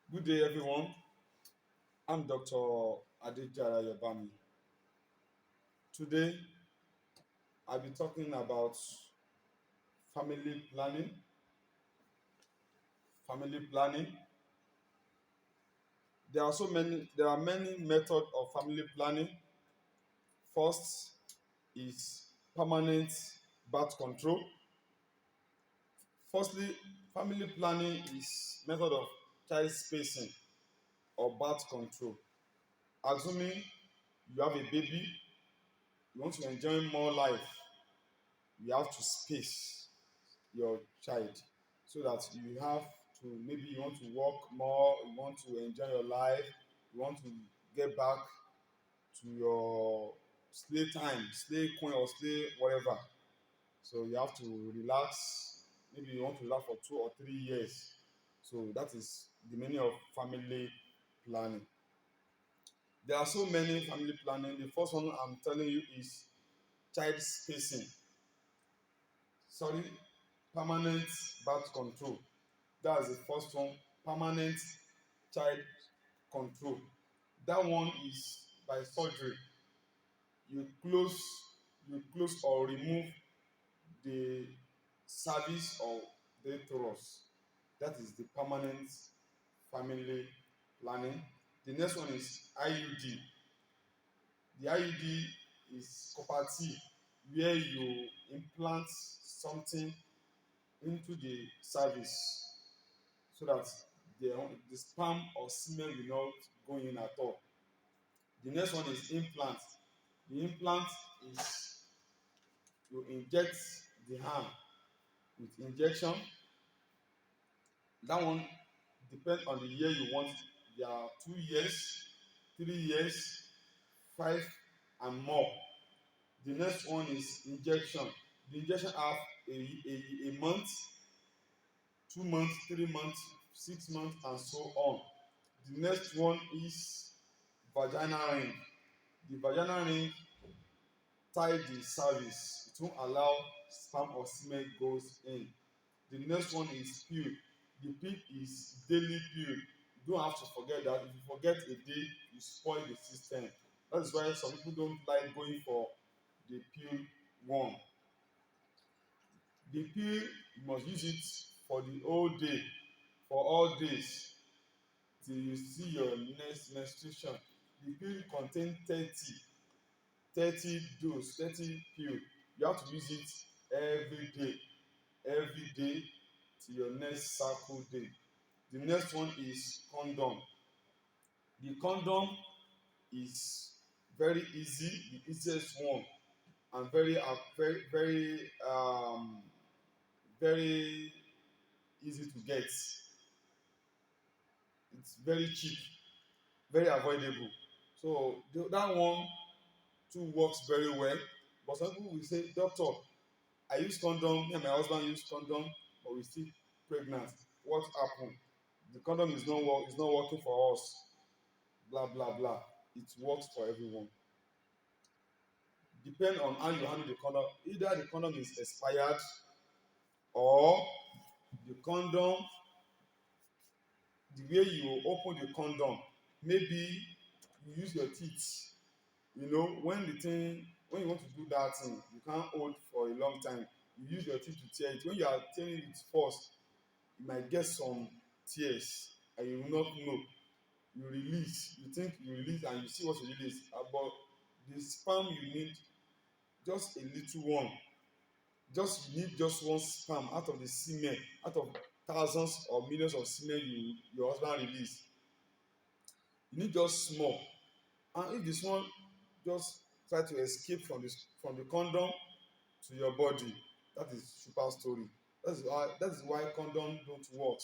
Good day, everyone. I'm Dr. Adejare. Today, I'll be talking about family planning. Family planning. There are many methods of family planning. First is permanent birth control. Firstly, family planning is method of child spacing or birth control. Assuming you have a baby, you want to enjoy more life, you have to space your child so that you have to maybe you want to work more, you want to enjoy your life, you want to get back to your slay time, slay queen or slay whatever. So you have to relax. Maybe you want to relax for 2 or 3 years. So that is the meaning of family planning. There are so many family planning. The first one I'm telling you is child spacing. Sorry, permanent birth control. That's the first one. Permanent child control. That one is by surgery. You close or remove the cervix or the uterus. That is the permanent family planning. The next one is IUD. The IUD is copper T, where you implant something into the cervix so that the sperm or semen will not go in at all. The next one is implant. The implant is you inject the hand with injection. That one depends on the year you want. There are 2 years, 3 years, five, and more. The next one is injection. The injection have a month, 2 months, 3 months, 6 months, and so on. The next one is vaginal ring. The vaginal ring tie the cervix. It won't allow sperm or semen goes in. The next one is pill. The pill is daily pill. You don't have to forget that. If you forget a day, you spoil the system. That is why some people don't like going for the pill one. The pill you must use it for the whole day, for all days till you see your next menstruation. The pill contain 30 dose, 30 pill. You have to use it every day till your next cycle day. The next one is condom. The condom is very easy, the easiest one, and very easy to get. It's very cheap, very avoidable. So that one too works very well. But some people will say, doctor, I use condom, me and my husband use condom, but we still pregnant. What happened? The condom is not working for us. Blah blah blah. It works for everyone. Depend on how you handle the condom. Either the condom is expired or the condom, the way you open the condom, maybe you use your teeth. You know, when you want to do that thing, you can't hold for a long time. You use your teeth to tear it. When you are tearing it first, you might get some tears and you will not know. You release, you think you release and you see what you release. But the sperm you need just a little one. Just you need just one sperm out of the semen, out of thousands or millions of semen your husband release. You need just small. And if the small just try to escape from the condom to your body, that is super story. That is why condom don't work.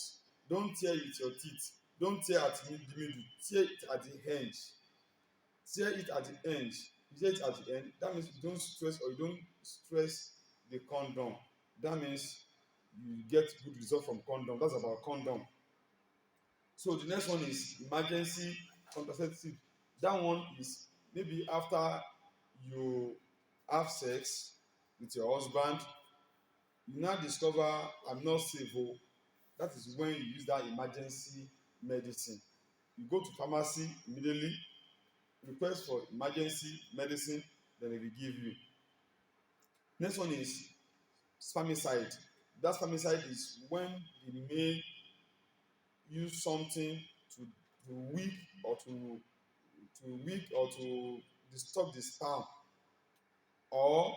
Don't tear it with your teeth. Don't tear at the middle. Tear it at the edge. Tear it at the edge. You tear it at the end. That means you don't stress or you don't stress the condom. That means you get good result from condom. That's about condom. So the next one is emergency contraceptive. That one is maybe after you have sex with your husband, you now discover I'm not safe. Oh, that is when you use that emergency medicine. You go to pharmacy immediately, request for emergency medicine, then they will give you. Next one is spermicide. That spermicide is when the male use something to to weak or to disturb the sperm, or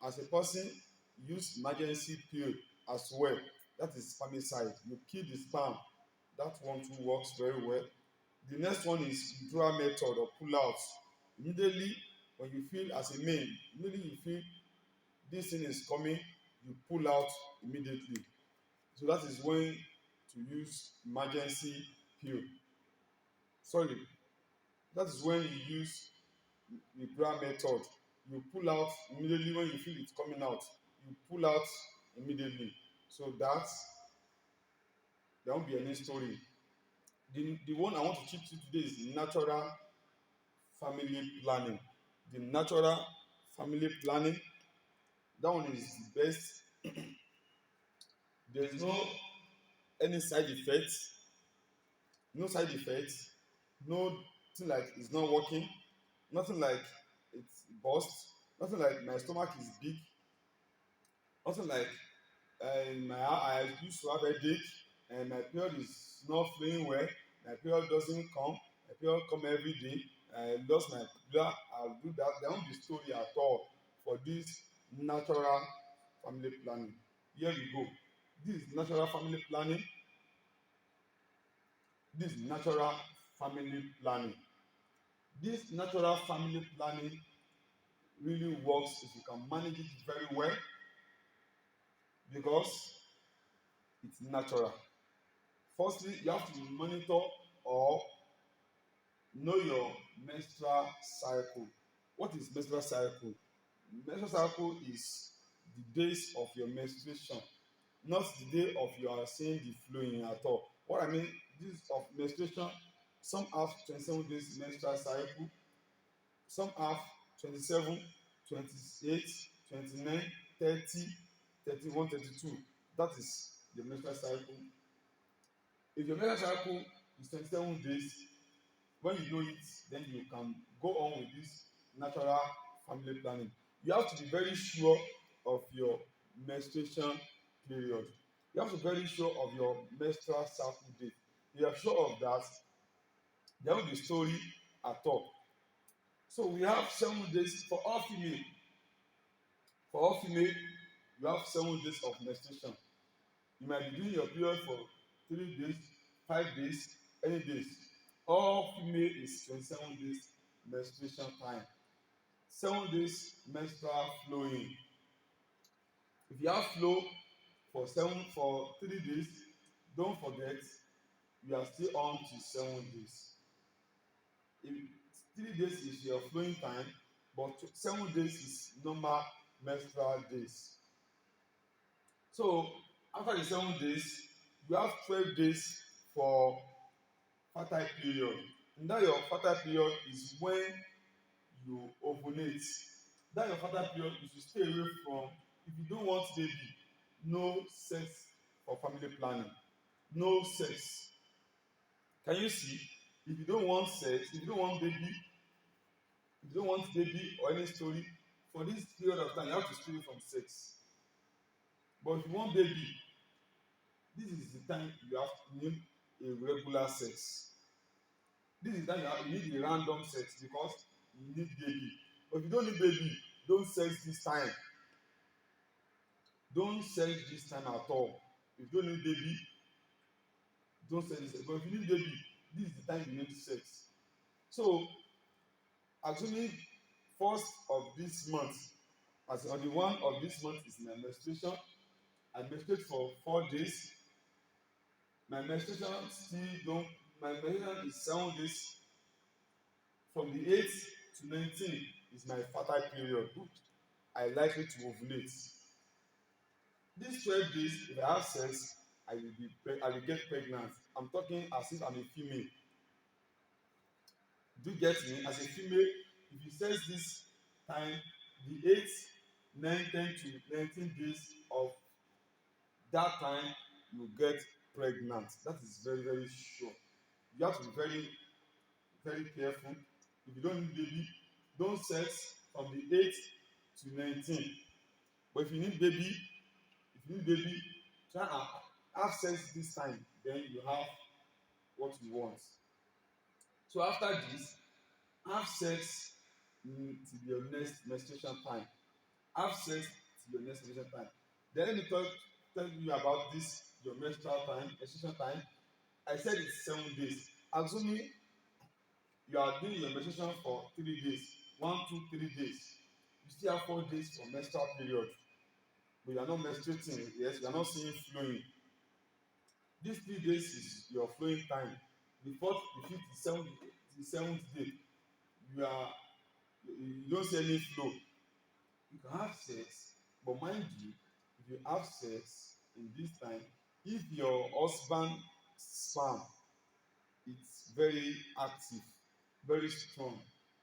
as a person use emergency pill as well. That is spermicide. You kill the sperm. That one too works very well. The next one is withdrawal method or pull out. Immediately when you feel as a male, immediately you feel this thing is coming, you pull out immediately. So that is when to use emergency pill. Sorry, that is when you use the bra method. You pull out immediately when you feel it coming out. You pull out immediately. So that there won't be any story. The one I want to teach you today is natural family planning. The natural family planning, that one is the best. There is no any side effects, no side effects, no thing like it's not working, nothing like it's burst, nothing like my stomach is big, nothing like I used to have headache and my period is not flowing well, my period doesn't come, my period come every day, I lost my blood, I'll do that. There won't be story at all for this natural family planning. Here we go. This is natural family planning. This natural family planning. This natural family planning really works if you can manage it very well because it's natural. Firstly, you have to monitor or know your menstrual cycle. What is menstrual cycle? Menstrual cycle is the days of your menstruation, not the day of you are seeing the flowing at all. What I mean, this of menstruation, some have 27 days menstrual cycle, some have 27, 28, 29, 30, 31, 32. That is the menstrual cycle. If your menstrual cycle is 27 days, when you know it, then you can go on with this natural family planning. You have to be very sure of your menstruation period. You have to be very sure of your menstrual cycle date. If you are sure of that, there won't be story at all. So we have 7 days for all female. For all female, you have 7 days of menstruation. You might be doing your period for 3 days, 5 days, any days. All female is 27 days menstruation time. 7 days menstrual flowing. If you have flow for 3 days, don't forget you are still on to 7 days. If 3 days is your flowing time, but 7 days is normal menstrual days. So after the 7 days, you have 12 days for fertile period. And that your fertile period is when you ovulate. That your fertile period you should stay away from. If you don't want baby, no sex for family planning. No sex. Can you see? If you don't want sex, if you don't want baby, if you don't want baby or any story, for this period of time you have to stay away from sex. But if you want baby, this is the time you have to need a regular sex. This is the time you need a random sex because you need baby. But if you don't need baby, don't sex this time. Don't sex this time at all. If you don't need baby, don't sex this time. But if you need baby, this is the time you need sex. So assuming first of this month, as on the one of this month is my menstruation, I menstruate for 4 days. My menstruation still don't. My menstruation is 7 days. From the 8th to 19th is my fertile period. I likely to ovulate. These 12 days, if I have sex, I will get pregnant. I'm talking as if I'm a female. Do you get me? As a female, if you sex this time, the 8th, 9, 10 to 19 days of that time, you get pregnant. That is very, very sure. You have to be very very careful. If you don't need baby, don't sex from the 8 to 19. But if you need baby, try and have sex this time, then you have what you want. So after this, have sex till your next menstruation time. Have sex till your next menstruation time. Then let me tell you about this your menstruation time. I said it's 7 days. Assuming you are doing your menstruation for 3 days, 1 2 3 days, you still have 4 days for menstrual period, but you are not menstruating. Yes, you are not seeing flowing. These 3 days is your flowing time. The fourth, the fifth, the seventh day, you are you don't see any flow. You can have sex, but mind you, if you have sex in this time, if your husband sperm it's very active, very strong,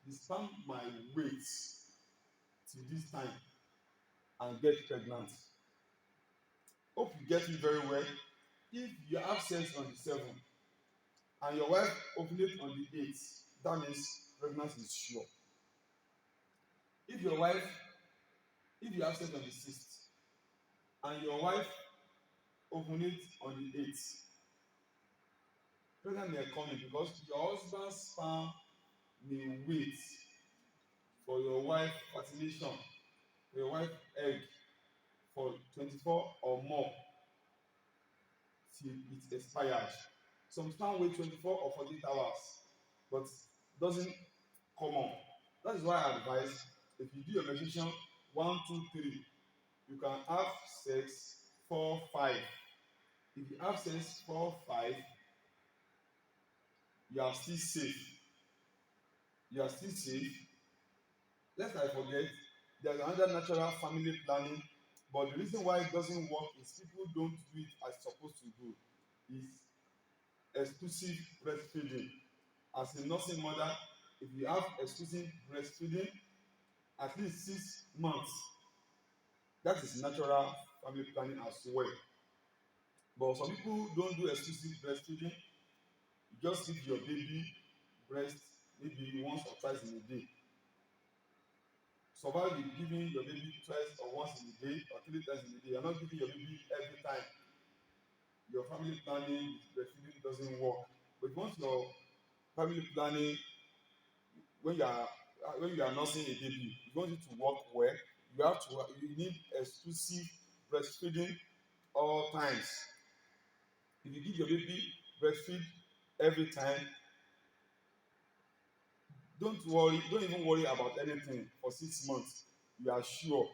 the sperm might wait till this time and get pregnant. Hope you get me very well. If you have sex on the 7th and your wife ovulate on the 8th, that means pregnancy is sure. If your wife, if you have sex on the 6th and your wife ovulate on the 8th, pregnancy may come in because your husband's sperm may wait for your wife fertilization, for your wife egg for 24 or more till it expired. Some sperm wait 24 or 48 hours but doesn't come on. That is why I advise, if you do your menstruation 1 2 3, you can have sex 4 5. If you have sex 4 5, you are still safe. You are still safe. Lest I forget, there is another natural family planning, but the reason why it doesn't work is people don't do it as supposed to do. Is exclusive breastfeeding. As a nursing mother, if you have exclusive breastfeeding at least 6 months, that is natural family planning as well. But some people don't do exclusive breastfeeding. You just give your baby breast maybe once or twice in a day. Survive with giving your baby twice or once in a day or 3 times in a day. You're not giving your baby every time. Your family planning with breastfeeding doesn't work. But once your family planning, when you are nursing a baby, if you want it to work well, you need exclusive breastfeeding all times. If you give your baby breastfeed every time, don't even worry about anything for 6 months. You are sure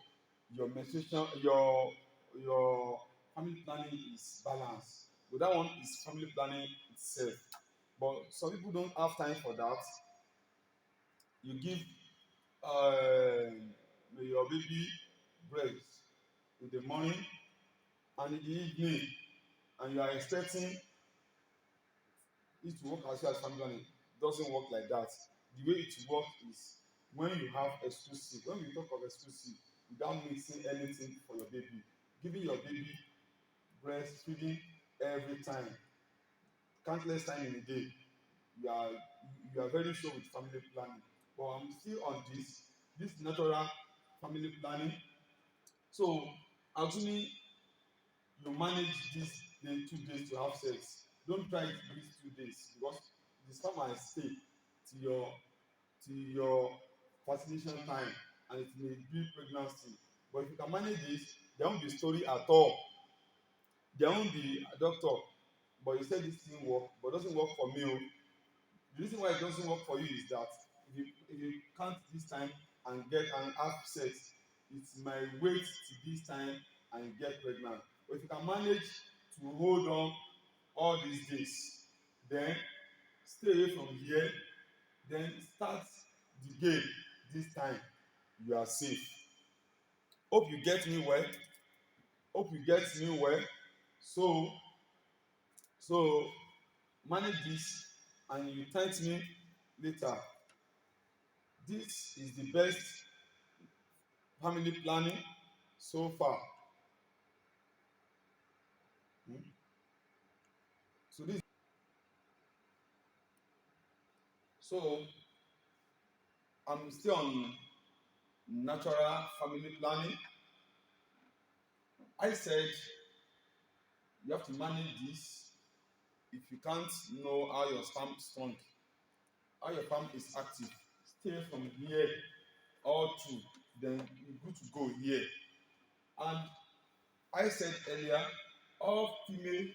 your menstruation, your family planning is balanced. But that one is family planning itself. But some people don't have time for that. You give your baby breast in the morning and in the evening, and you are expecting it to work as well as family planning. Doesn't work like that. The way it works is when you have exclusive. When we talk of exclusive, without mixing anything for your baby, giving your baby breastfeeding every time, countless time in a day, you are you are very sure with family planning. But I'm still on this natural family planning. So assuming you manage this day 2 days to have sex, don't try it these 2 days because the sperm might stay to your fertilization time and it may be pregnancy. But if you can manage this, there won't be story at all. There won't be a doctor, but you said this thing work but doesn't work for me o. The reason why it doesn't work for you is that if you count this time and get and have sex, it might wait till this time and get pregnant. But if you can manage to hold on all these days, then stay away from here, then start the game this time, you are safe. Hope you get me well. Hope you get me well. So so manage this and you thank me later. This is the best family planning so far. Hmm? So this So I'm still on natural family planning. I said you have to manage this. If you can't know how your sperm strong, how your sperm is active, stay from here all through, then you're good to go here. And I said earlier, all female,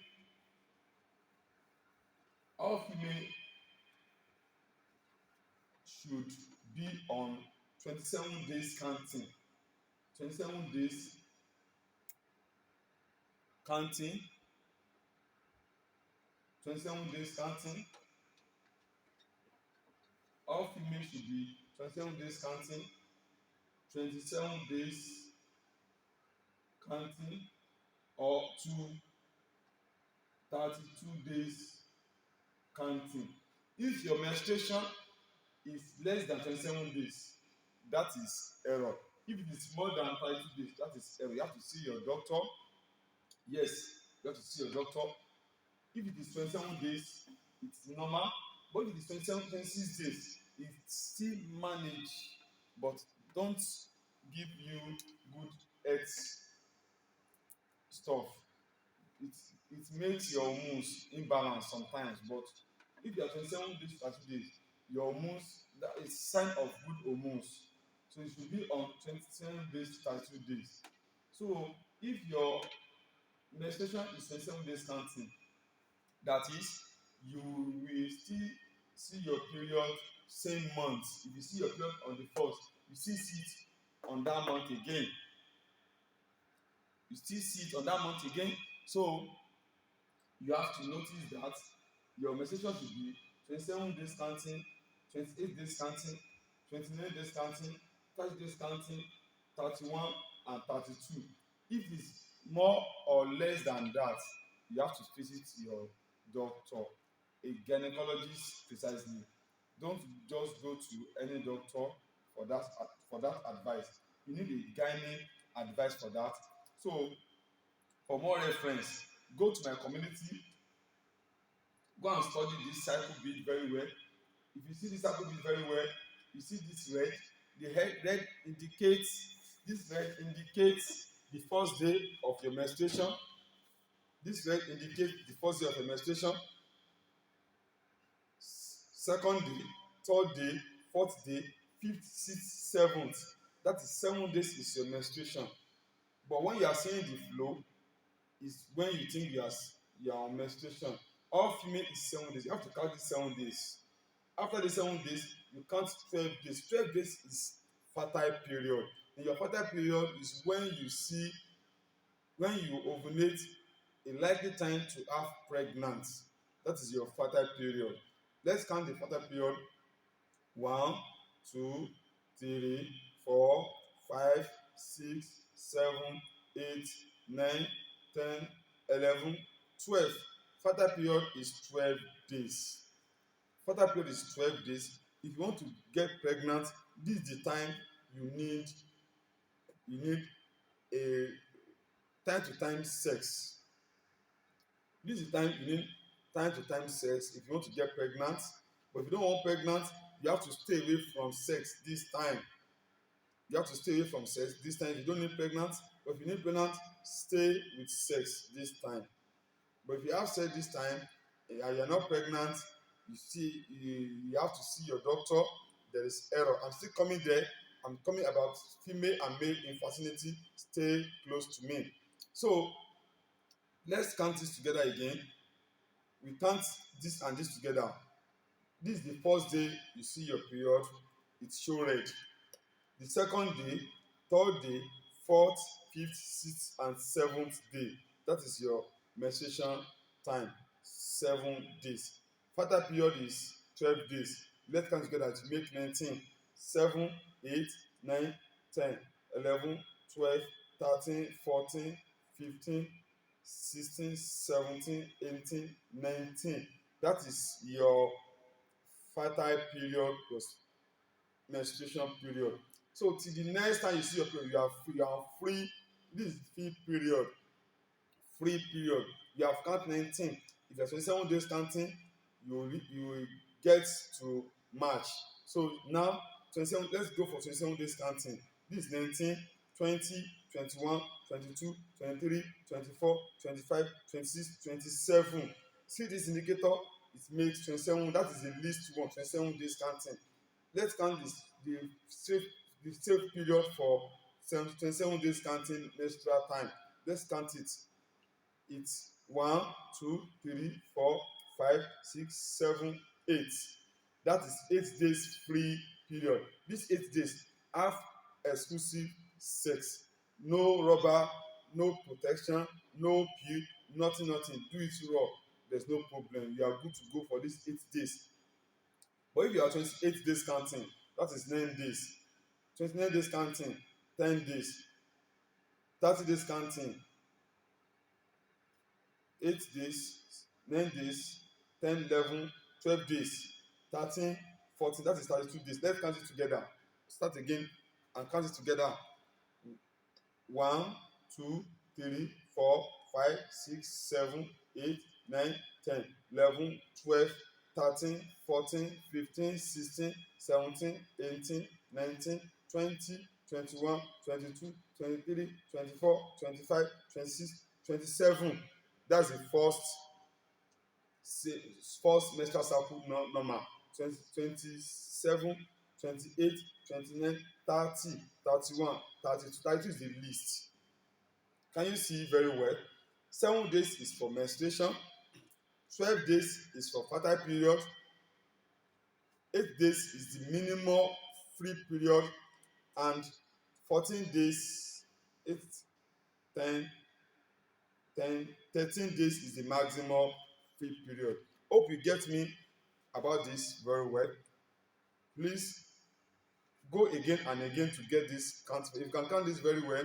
all female should be on 27 days counting. 27 days counting, 27 days counting. All females should be 27 days counting, 27 days counting, or to 32 days counting. If your menstruation is less than 27 days, that is error. If it is more than 32 days, that is error. You have to see your doctor. Yes, you have to see your doctor. If it is 27 days, it's normal. But if it is 27, 26 days, it's still manage, but don't give you good health stuff. It makes your hormones imbalance sometimes. But if you are 27 days, 30 days, your hormones, that is sign of good hormones. So it should be on 27 days to 32 days. So if your menstruation is 27 days counting, that is, you will still see your period same month. If you see your period on the first, you still see it on that month again. You still see it on that month again. So you have to notice that your menstruation should be 27 days counting, 28 days counting, 29 days counting, 30 days counting, 31 and 32. If it's more or less than that, you have to visit your doctor, a gynecologist precisely. Don't just go to any doctor for that advice. You need a gynae advice for that. So for more reference, go to my community, go and study this cycle bead very well. If you see this cycle bead very well, you see this red. The red indicates, this red indicates the first day of your menstruation. This red indicates the first day of your menstruation. Second day, third day, fourth day, fifth, sixth, seventh. That is 7 days is your menstruation. But when you are seeing the flow, is when you think you are on menstruation. All female is 7 days. You have to count these 7 days. After the 7 days, you count 12 days. 12 days is fertile period. And your fertile period is when you ovulate, a likely time to have pregnant. That is your fertile period. Let's count the fertile period. 1, 2, 3, 4, 5, 6, 7, 8, 9, 10, 11, 12. Fertile period is 12 days. Fertile period is 12 days. If you want to get pregnant, this is the time you need a time to time sex. This is the time you need time to time sex if you want to get pregnant. But if you don't want pregnant, you have to stay away from sex this time. You have to stay away from sex this time if you don't need pregnant. But if you need pregnant, stay with sex this time. But if you have sex this time and you're not pregnant, you have to see your doctor. There is error. I'm still coming there. I'm coming about female and male infertility. Stay close to me. So let's count this together again. We count this and this together. This is the first day you see your period. It show red. The second day, third day, fourth, fifth, sixth and seventh day, that is your menstruation time, 7 days. Fertile period is 12 days. Let's count together to make 19. 7, 8, 9, 10, 11, 12, 13, 14, 15, 16, 17, 18, 19. That is your fertile period, your menstruation period. So till the next time you see your period, you are free. This is free period. Free period. You have count 19. If you are 27 days counting, you will get to March. So now 27, let's go for 27 days counting. This is 19, 20, 21, 22, 23, 24, 25, 26, 27. See this indicator, it makes 27. That is the least one, 27 days counting. Let's count this the safe period for 27 days counting menstrual time. Let's count it. It's 1, 2, 3, 4, 5, 6, 7, 8. That is 8 days free period. This 8 days have exclusive sex, no rubber, no protection, no pill, nothing, nothing. Do it raw. There's no problem. You are good to go for these 8 days. But if you are 28 days counting, that is 9 days. 29 days counting, 10 days. 30 days counting, 8 days, 9 days, 10, 11, 12 days, 13, 14. That is 32 days. Let's count it together. Start again and count it together. 1, 2, 3, 4, 5, 6, 7, 8, 9, 10, 11, 12, 13, 14, 15, 16, 17, 18, 19, 20, 21, 22, 23, 24, 25, 26, 27. That's the first menstrual cycle normal. 20, 27, 28, 29, 30, 31, 32. 32 is the least. Can you see very well? 7 days is for menstruation, 12 days is for fertile period, 8 days is the minimum free period, and 14 days, 8, 10, 10, 13 days is the maximum free period. Hope you get me about this very well. Please go again and again to get this count. If you can count this very well,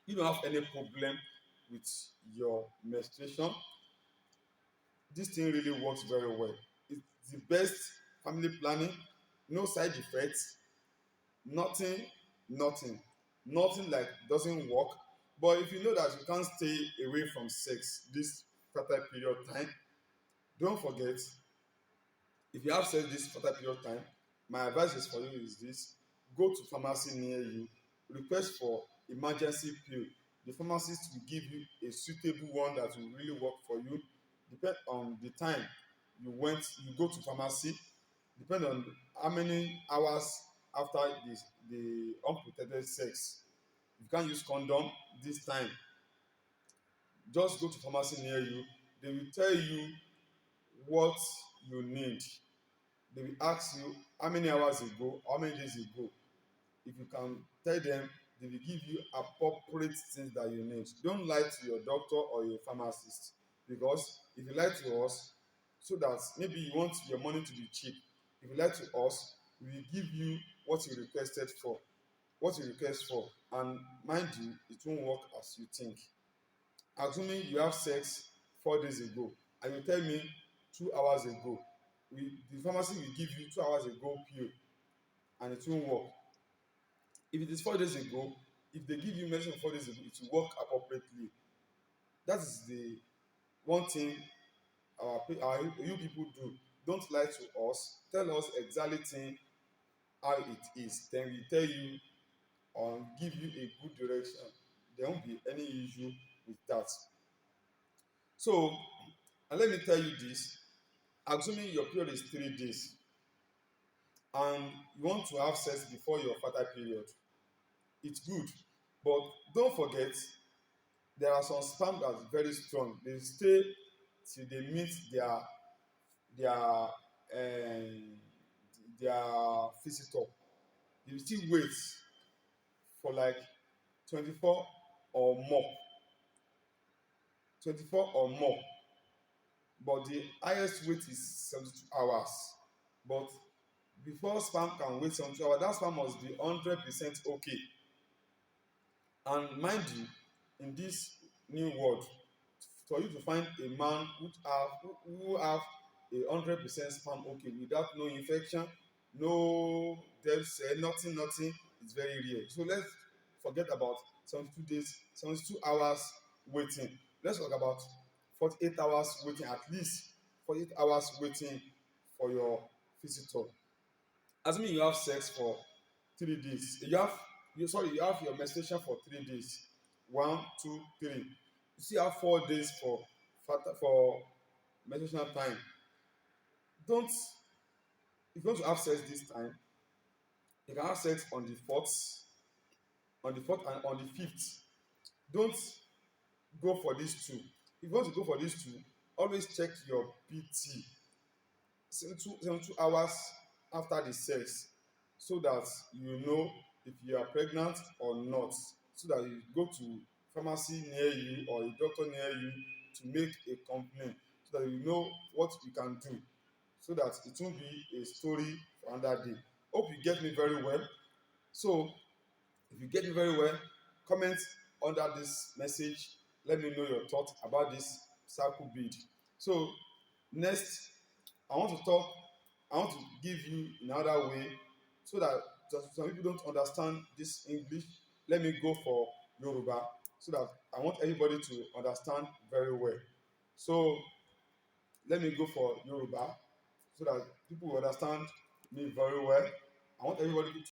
you don't have any problem with your menstruation. This thing really works very well. It's the best family planning, no side effects, nothing, nothing, nothing like doesn't work. But if you know that you can't stay away from sex this fertile period time, don't forget, if you have sex this fertile period time, my advice is for you is this: go to pharmacy near you, request for emergency pill. The pharmacist will give you a suitable one that will really work for you. Depend on the time you go to pharmacy, depend on how many hours after the unprotected sex. You can't use condom this time, just go to pharmacy near you. They will tell you what you need. They will ask you how many hours ago, how many days ago. If you can tell them, they will give you appropriate things that you need. Don't lie to your doctor or your pharmacist, because if you lie to us, so that maybe you want your money to be cheap, if you lie to us, we will give you what you requested for, what you request for, and mind you, it won't work as you think. Assuming you have sex 4 days ago and you tell me 2 hours ago, the pharmacy will give you 2 hours ago pill and it won't work. If it is 4 days ago, if they give you medicine 4 days ago, it will work appropriately. That is the one thing our you people do. Don't lie to us. Tell us exactly thing how it is. Then we tell you or give you a good direction. There won't be any issue with that. So, and let me tell you this: assuming your period is 3 days and you want to have sex before your fertile period, it's good. But don't forget, there are some sperm that is very strong. They stay till they meet their their visitor. They will still wait for like 24 or more, 24 or more. But the highest wait is 72 hours. But before sperm can wait 72 hours, that sperm must be 100% okay. And mind you, in this new world, for you to find a man who have 100% sperm okay without no infection, no dead cell, nothing, nothing, it's very rare. So let's forget about 72 days, 72 hours waiting. Let's talk about 48 hours waiting, at least 48 hours waiting for your visitor. Assuming you have sex for 3 days, you have your menstruation for 3 days. One, two, three. You still have 4 days for menstruation time. Don't If you want to have sex this time, you can have sex on the fourth and on the fifth. Don't go for these two. If you want to go for these two, always check your PT 72 hours after the sex, so that you know if you are pregnant or not, so that you go to pharmacy near you or a doctor near you to make a complaint, so that you know what you can do, so that it won't be a story for another day. Hope you get me very well. So if you get me very well, comment under this message. Let me know your thoughts about this circle bead. So next, I want to talk. I want to give you another way, so that just some people don't understand this English. Let me go for Yoruba, so that I want everybody to understand very well. So let me go for Yoruba, so that people will understand me very well. I want everybody